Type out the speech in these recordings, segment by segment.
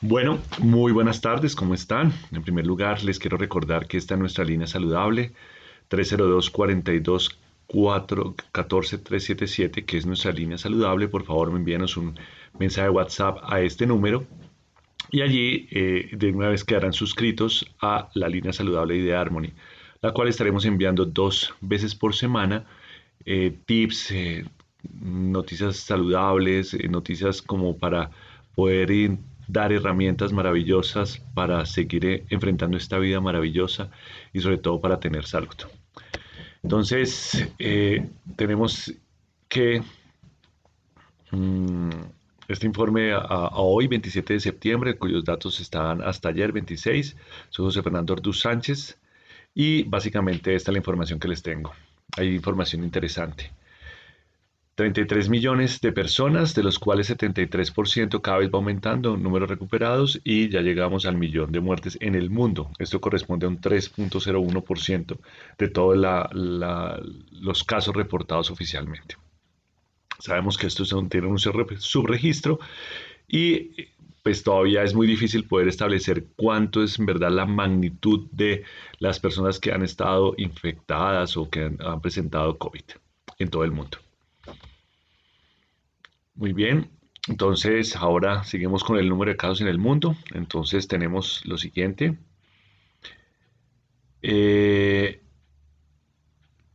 Bueno, muy buenas tardes, ¿cómo están? En primer lugar, les quiero recordar que esta es nuestra línea saludable, 302-42-14-377, que es nuestra línea saludable. Por favor, me envíenos un mensaje de WhatsApp a este número y allí de una vez quedarán suscritos a la línea saludable de Harmony, la cual estaremos enviando 2 veces por semana tips, noticias saludables, noticias como para poder dar herramientas maravillosas para seguir enfrentando esta vida maravillosa y sobre todo para tener salud. Entonces, tenemos que mm, este informe a hoy, 27 de septiembre, cuyos datos estaban hasta ayer, 26. Soy José Fernando Orduz Sánchez y básicamente esta es la información que les tengo. Hay información interesante. 33 millones de personas, de los cuales 73% cada vez va aumentando números recuperados y ya llegamos al millón de muertes en el mundo. Esto corresponde a un 3,01% de todos los casos reportados oficialmente. Sabemos que esto tiene un subregistro y pues todavía es muy difícil poder establecer cuánto es en verdad la magnitud de las personas que han estado infectadas o que han presentado COVID en todo el mundo. Muy bien, entonces ahora seguimos con el número de casos en el mundo. Entonces tenemos lo siguiente. Eh,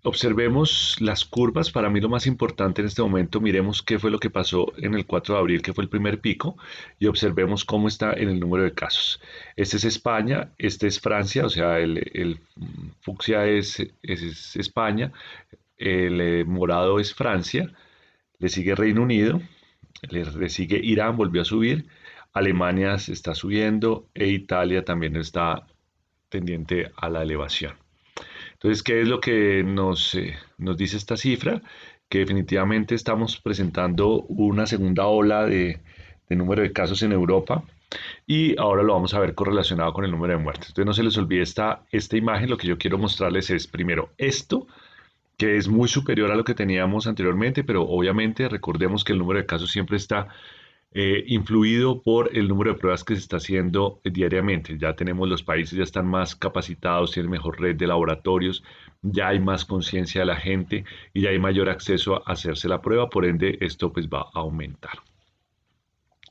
Observemos las curvas. Para mí lo más importante en este momento, miremos qué fue lo que pasó en el 4 de abril, que fue el primer pico, y observemos cómo está en el número de casos. Este es España, este es Francia, o sea, el fucsia es España, el morado es Francia, le sigue Reino Unido, le sigue Irán, volvió a subir, Alemania se está subiendo e Italia también está tendiente a la elevación. Entonces, ¿qué es lo que nos dice esta cifra? Que definitivamente estamos presentando una segunda ola de número de casos en Europa y ahora lo vamos a ver correlacionado con el número de muertes. Entonces, no se les olvide esta imagen. Lo que yo quiero mostrarles es primero esto, que es muy superior a lo que teníamos anteriormente, pero obviamente recordemos que el número de casos siempre está influido por el número de pruebas que se está haciendo diariamente. Ya tenemos los países, ya están más capacitados, tienen mejor red de laboratorios, ya hay más conciencia de la gente y ya hay mayor acceso a hacerse la prueba, por ende esto pues va a aumentar.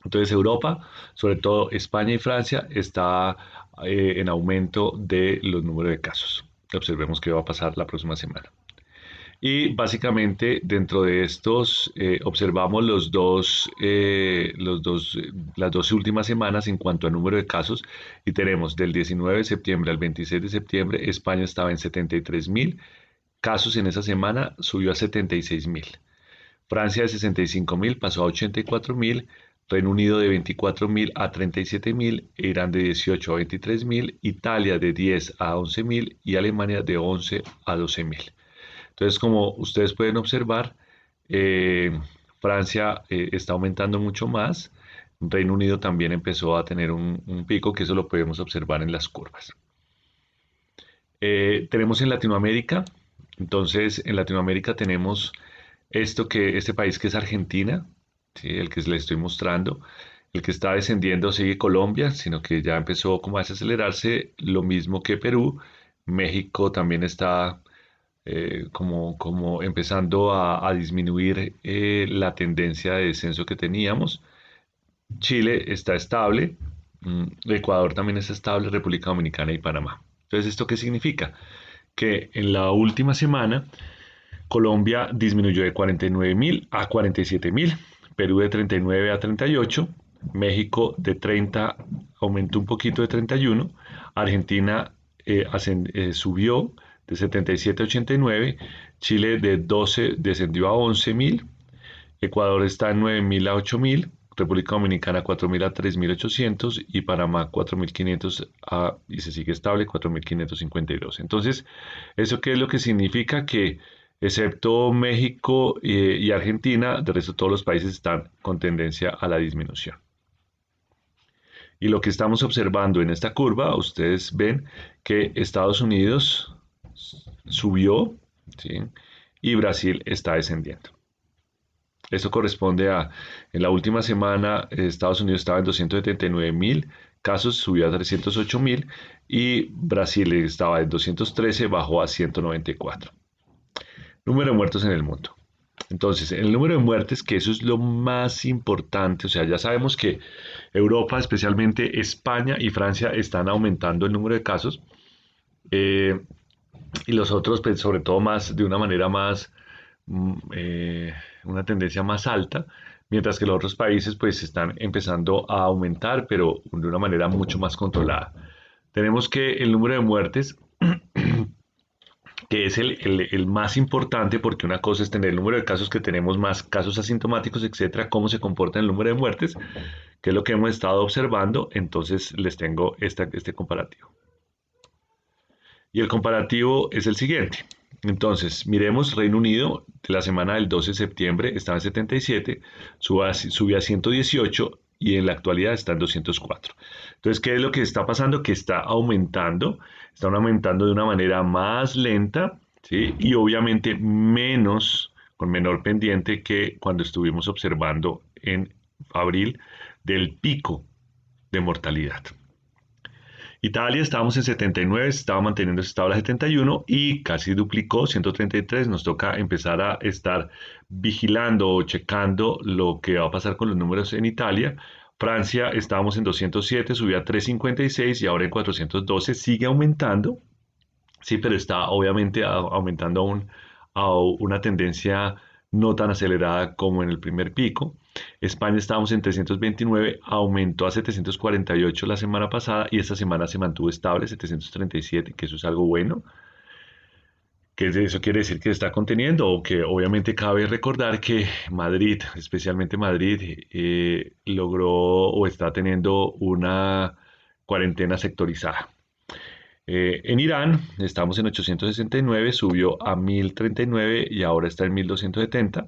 Entonces Europa, sobre todo España y Francia, está en aumento de los números de casos. Observemos qué va a pasar la próxima semana. Y básicamente dentro de estos observamos las dos últimas semanas en cuanto a número de casos y tenemos del 19 de septiembre al 26 de septiembre España estaba en 73.000 casos en esa semana, subió a 76.000. Francia de 65.000 pasó a 84.000, Reino Unido de 24.000 a 37.000, Irán de 18 a 23.000, Italia de 10 a 11.000 y Alemania de 11 a 12.000. Entonces, como ustedes pueden observar, eh, Francia está aumentando mucho más. Reino Unido también empezó a tener un pico, que eso lo podemos observar en las curvas. Tenemos en Latinoamérica, entonces en Latinoamérica tenemos este país que es Argentina, ¿sí? El que les estoy mostrando. El que está descendiendo sigue Colombia, sino que ya empezó como a desacelerarse, lo mismo que Perú. México también está como empezando a disminuir la tendencia de descenso que teníamos. Chile está estable, Ecuador también está estable, República Dominicana y Panamá. Entonces, ¿esto qué significa? Que en la última semana Colombia disminuyó de 49.000 a 47.000, Perú de 39 a 38, México de 30 aumentó un poquito de 31, Argentina subió de 77 a 89, Chile de 12 descendió a 11.000, Ecuador está en 9.000 a 8.000, República Dominicana 4.000 a 3.800 y Panamá 4.500 y se sigue estable 4.552. Entonces, ¿eso qué es lo que significa? Que excepto México y Argentina, de resto todos los países están con tendencia a la disminución. Y lo que estamos observando en esta curva, ustedes ven que Estados Unidos subió, ¿sí? Y Brasil está descendiendo. Esto corresponde a, en la última semana, Estados Unidos estaba en 279.000 casos, subió a 308.000 y Brasil estaba en 213, bajó a 194. Número de muertos en el mundo. Entonces, el número de muertes, que eso es lo más importante, o sea, ya sabemos que Europa, especialmente España y Francia, están aumentando el número de casos, eh, y los otros, pues, sobre todo más, de una manera más, una tendencia más alta, mientras que los otros países, pues, están empezando a aumentar, pero de una manera mucho más controlada. Tenemos que el número de muertes, que es el más importante, porque una cosa es tener el número de casos que tenemos, más casos asintomáticos, etcétera, cómo se comporta el número de muertes, que es lo que hemos estado observando. Entonces les tengo este comparativo. Y el comparativo es el siguiente. Entonces, miremos Reino Unido, de la semana del 12 de septiembre estaba en 77, subió a 118 y en la actualidad está en 204. Entonces, ¿qué es lo que está pasando? Que están aumentando de una manera más lenta, ¿sí? Y obviamente menos, con menor pendiente que cuando estuvimos observando en abril del pico de mortalidad. Italia estábamos en 79, estaba manteniendo ese estado a 71 y casi duplicó, 133. Nos toca empezar a estar vigilando o checando lo que va a pasar con los números en Italia. Francia estábamos en 207, subió a 356 y ahora en 412, sigue aumentando, sí, pero está obviamente aumentando a una tendencia no tan acelerada como en el primer pico. España estábamos en 329, aumentó a 748 la semana pasada y esta semana se mantuvo estable, 737, que eso es algo bueno. Que eso quiere decir que se está conteniendo, o que obviamente cabe recordar que Madrid, especialmente Madrid, logró o está teniendo una cuarentena sectorizada. En Irán estamos en 869, subió a 1039 y ahora está en 1270.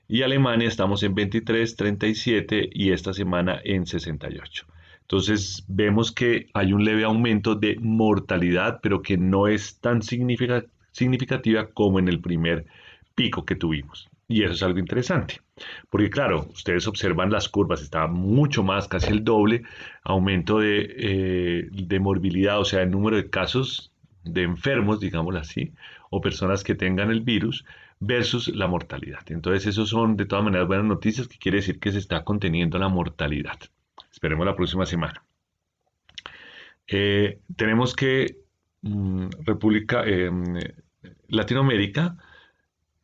Y Alemania estamos en 2337 y esta semana en 68. Entonces vemos que hay un leve aumento de mortalidad, pero que no es tan significativa como en el primer pico que tuvimos. Y eso es algo interesante, porque claro, ustedes observan las curvas, está mucho más, casi el doble aumento de morbilidad, o sea, el número de casos de enfermos, digámoslo así, o personas que tengan el virus versus la mortalidad. Entonces, esos son de todas maneras buenas noticias, que quiere decir que se está conteniendo la mortalidad. Esperemos la próxima semana. Tenemos que República Latinoamérica,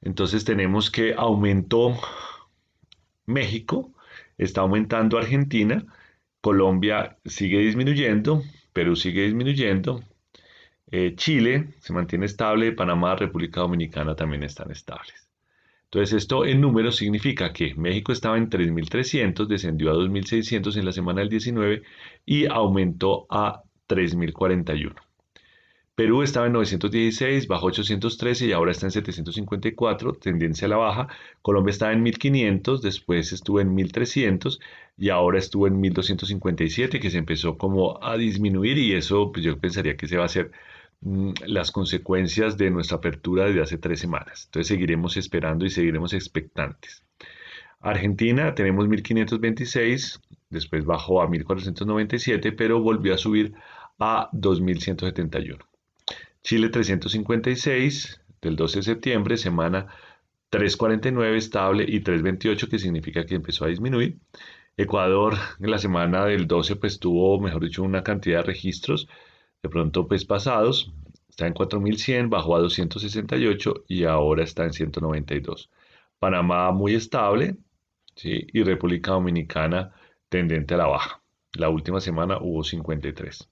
entonces tenemos que aumentó México, está aumentando Argentina, Colombia sigue disminuyendo, Perú sigue disminuyendo, Chile se mantiene estable, Panamá, República Dominicana también están estables. Entonces esto en números significa que México estaba en 3.300, descendió a 2.600 en la semana del 19 y aumentó a 3.041. Perú estaba en 916, bajó 813 y ahora está en 754, tendencia a la baja. Colombia estaba en 1500, después estuvo en 1300 y ahora estuvo en 1257, que se empezó como a disminuir, y eso pues yo pensaría que se va a ser las consecuencias de nuestra apertura desde hace 3 semanas. Entonces seguiremos esperando y seguiremos expectantes. Argentina tenemos 1526, después bajó a 1497, pero volvió a subir a 2171. Chile 356 del 12 de septiembre, semana 349 estable y 328, que significa que empezó a disminuir. Ecuador en la semana del 12 pues tuvo, mejor dicho, una cantidad de registros de pronto pues pasados. Está en 4100, bajó a 268 y ahora está en 192. Panamá muy estable, ¿sí? Y República Dominicana tendente a la baja. La última semana hubo 53.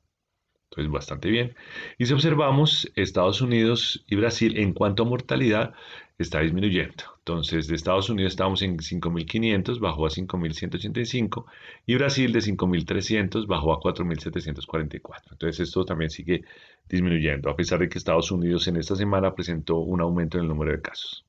Entonces, bastante bien. Y si observamos, Estados Unidos y Brasil en cuanto a mortalidad está disminuyendo. Entonces, de Estados Unidos estamos en 5.500, bajó a 5.185 y Brasil de 5.300 bajó a 4.744. Entonces, esto también sigue disminuyendo, a pesar de que Estados Unidos en esta semana presentó un aumento en el número de casos.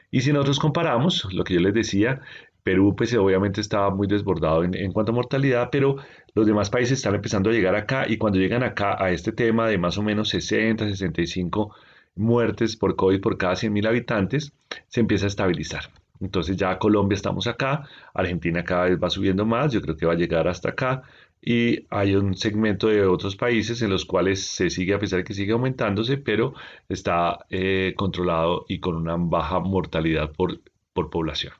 Y si nosotros comparamos, lo que yo les decía, Perú pues obviamente estaba muy desbordado en cuanto a mortalidad, pero los demás países están empezando a llegar acá, y cuando llegan acá a este tema de más o menos 60, 65 muertes por COVID por cada 100.000 habitantes, se empieza a estabilizar. Entonces ya Colombia estamos acá, Argentina cada vez va subiendo más, yo creo que va a llegar hasta acá y hay un segmento de otros países en los cuales se sigue, a pesar de que sigue aumentándose, pero está controlado y con una baja mortalidad por población.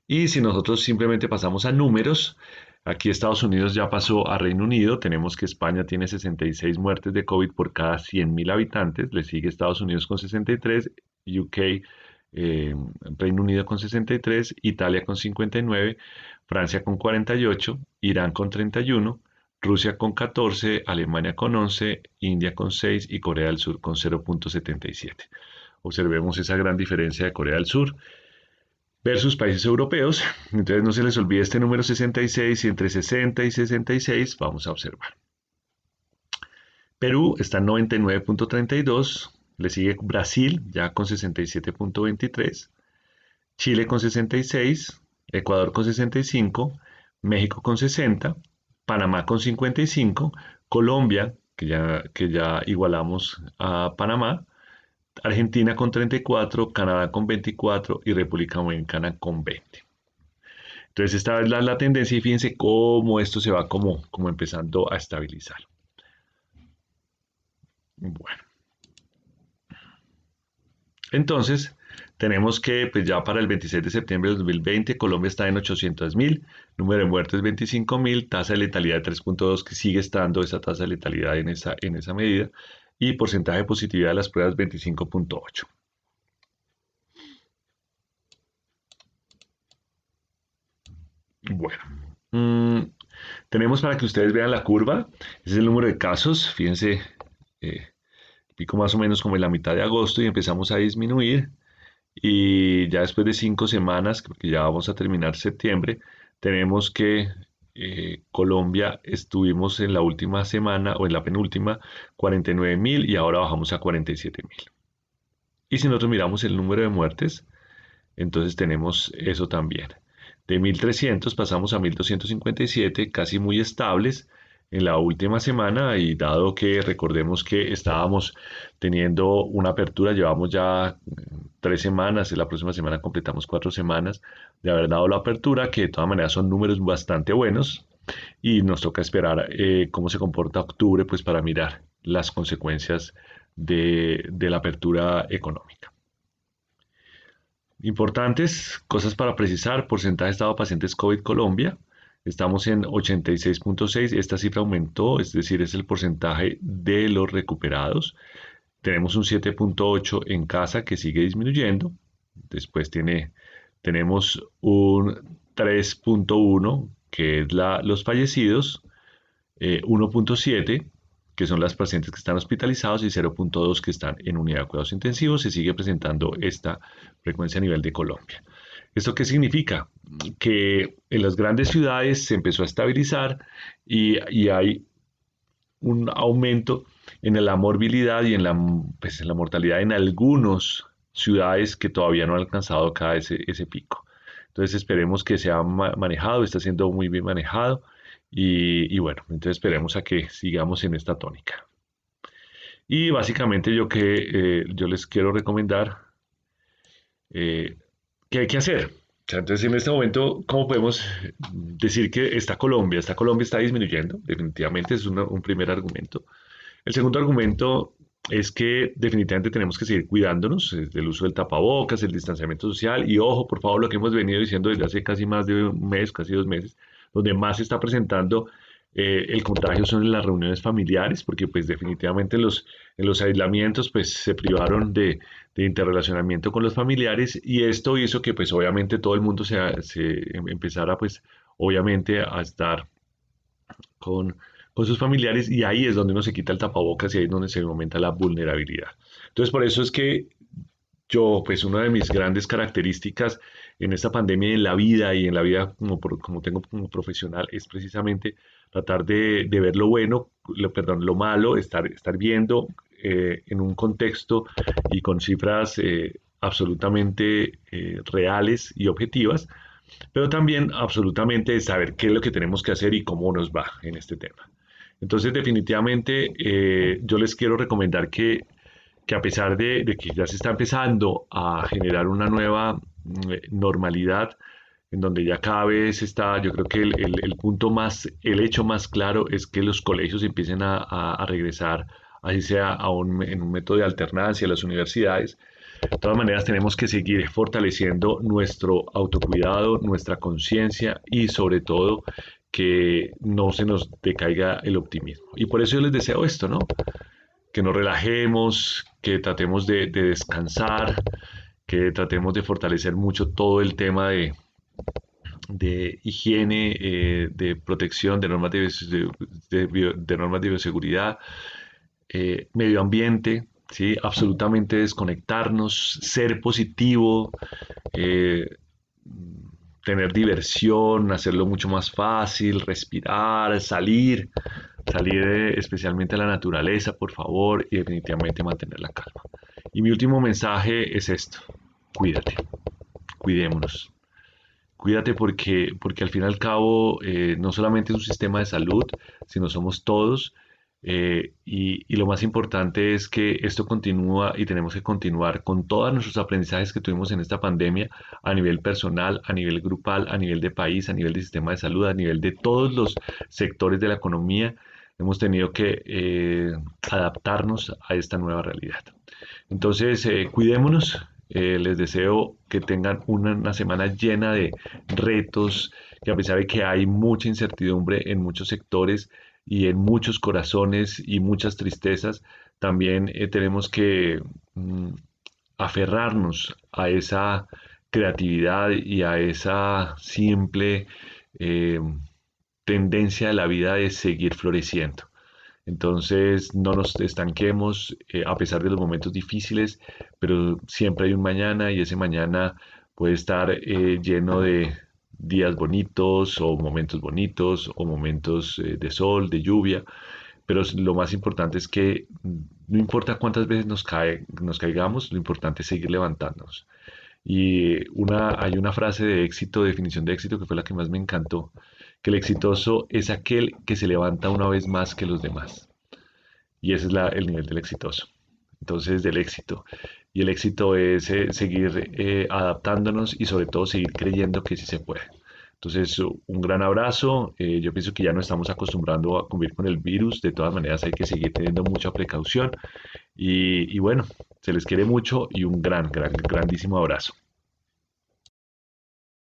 Y si nosotros simplemente pasamos a números, aquí Estados Unidos ya pasó a Reino Unido, tenemos que España tiene 66 muertes de COVID por cada 100.000 habitantes, le sigue Estados Unidos con 63, UK, Reino Unido con 63, Italia con 59, Francia con 48, Irán con 31, Rusia con 14, Alemania con 11, India con 6 y Corea del Sur con 0.77. Observemos esa gran diferencia de Corea del Sur versus países europeos. Entonces no se les olvide este número 66 y entre 60 y 66 vamos a observar. Perú está en 99.32, le sigue Brasil ya con 67.23, Chile con 66, Ecuador con 65, México con 60, Panamá con 55, Colombia, que ya igualamos a Panamá, Argentina con 34, Canadá con 24 y República Dominicana con 20. Entonces esta es la tendencia y fíjense cómo esto se va como empezando a estabilizar. Bueno, entonces tenemos que pues ya para el 26 de septiembre del 2020 Colombia está en 800.000, número de muertes 25.000, tasa de letalidad de 3.2 que sigue estando esa tasa de letalidad en esa medida y porcentaje de positividad de las pruebas 25.8. Bueno, tenemos para que ustedes vean la curva, ese es el número de casos, fíjense, pico más o menos como en la mitad de agosto y empezamos a disminuir y ya después de 5 semanas, porque ya vamos a terminar septiembre, tenemos que Colombia estuvimos en la última semana o en la penúltima 49.000 y ahora bajamos a 47.000. Y si nosotros miramos el número de muertes, entonces tenemos eso también. De 1.300 pasamos a 1.257, casi muy estables en la última semana y dado que recordemos que estábamos teniendo una apertura, llevamos ya 3 semanas, y la próxima semana completamos 4 semanas de haber dado la apertura, que de todas maneras son números bastante buenos y nos toca esperar cómo se comporta octubre pues para mirar las consecuencias de la apertura económica. Importantes cosas para precisar, porcentaje de estado de pacientes COVID Colombia, estamos en 86.6, esta cifra aumentó, es decir, es el porcentaje de los recuperados. Tenemos un 7.8 en casa que sigue disminuyendo, después tenemos un 3.1 que es los fallecidos, 1.7 que son las pacientes que están hospitalizados y 0.2 que están en unidad de cuidados intensivos. Se sigue presentando esta frecuencia a nivel de Colombia. ¿Esto qué significa? Que en las grandes ciudades se empezó a estabilizar y hay un aumento en la morbilidad y en la mortalidad en algunas ciudades que todavía no han alcanzado acá ese pico. Entonces esperemos que sea manejado, está siendo muy bien manejado y bueno, entonces esperemos a que sigamos en esta tónica. Y básicamente yo les quiero recomendar eh, qué hay que hacer. O sea, entonces en este momento, ¿cómo podemos decir que está Colombia? Esta Colombia está disminuyendo, definitivamente es un primer argumento. El segundo argumento es que definitivamente tenemos que seguir cuidándonos del uso del tapabocas, el distanciamiento social y ojo, por favor, lo que hemos venido diciendo desde hace casi más de un mes, casi 2 meses, donde más se está presentando el contagio son en las reuniones familiares, porque pues definitivamente en los aislamientos pues se privaron de interrelacionamiento con los familiares y esto hizo que pues obviamente todo el mundo se empezara pues obviamente a estar con sus familiares y ahí es donde uno se quita el tapabocas y ahí es donde se aumenta la vulnerabilidad. Entonces por eso es que yo, pues una de mis grandes características en esta pandemia, en la vida y en la vida como tengo como profesional, es precisamente tratar de ver lo bueno, perdón, lo malo, estar viendo en un contexto y con cifras absolutamente reales y objetivas, pero también absolutamente saber qué es lo que tenemos que hacer y cómo nos va en este tema. Entonces, definitivamente, yo les quiero recomendar que a pesar de que ya se está empezando a generar una nueva normalidad, en donde ya cada vez está, yo creo que el punto más, el hecho más claro es que los colegios empiecen a regresar, así sea en un método de alternancia, las universidades. De todas maneras, tenemos que seguir fortaleciendo nuestro autocuidado, nuestra conciencia y sobre todo que no se nos decaiga el optimismo. Y por eso yo les deseo esto, ¿no? Que nos relajemos, que tratemos de descansar, que tratemos de fortalecer mucho todo el tema de higiene, de protección, de normas de bioseguridad, medio ambiente, ¿sí? Absolutamente desconectarnos, ser positivo, eh, tener diversión, hacerlo mucho más fácil, respirar, salir especialmente a la naturaleza, por favor, y definitivamente mantener la calma. Y mi último mensaje es esto, cuídate, cuidémonos. Cuídate porque al fin y al cabo no solamente es un sistema de salud, sino somos todos. Y lo más importante es que esto continúa y tenemos que continuar con todos nuestros aprendizajes que tuvimos en esta pandemia a nivel personal, a nivel grupal, a nivel de país, a nivel de sistema de salud, a nivel de todos los sectores de la economía. Hemos tenido que adaptarnos a esta nueva realidad. Entonces, cuidémonos. Les deseo que tengan una semana llena de retos, que a pesar de que hay mucha incertidumbre en muchos sectores y en muchos corazones y muchas tristezas, también tenemos que aferrarnos a esa creatividad y a esa simple eh, tendencia de la vida de seguir floreciendo. Entonces, no nos estanquemos a pesar de los momentos difíciles, pero siempre hay un mañana y ese mañana puede estar lleno de días bonitos o momentos de sol, de lluvia, pero lo más importante es que no importa cuántas veces nos caigamos, lo importante es seguir levantándonos. Y hay una frase de éxito, definición de éxito, que fue la que más me encantó, que el exitoso es aquel que se levanta una vez más que los demás. Y ese es el nivel del exitoso. Entonces, del éxito. Y el éxito es seguir adaptándonos y sobre todo seguir creyendo que sí se puede. Entonces, un gran abrazo. Yo pienso que ya nos estamos acostumbrando a convivir con el virus. De todas maneras, hay que seguir teniendo mucha precaución. Y bueno, se les quiere mucho y un grandísimo abrazo.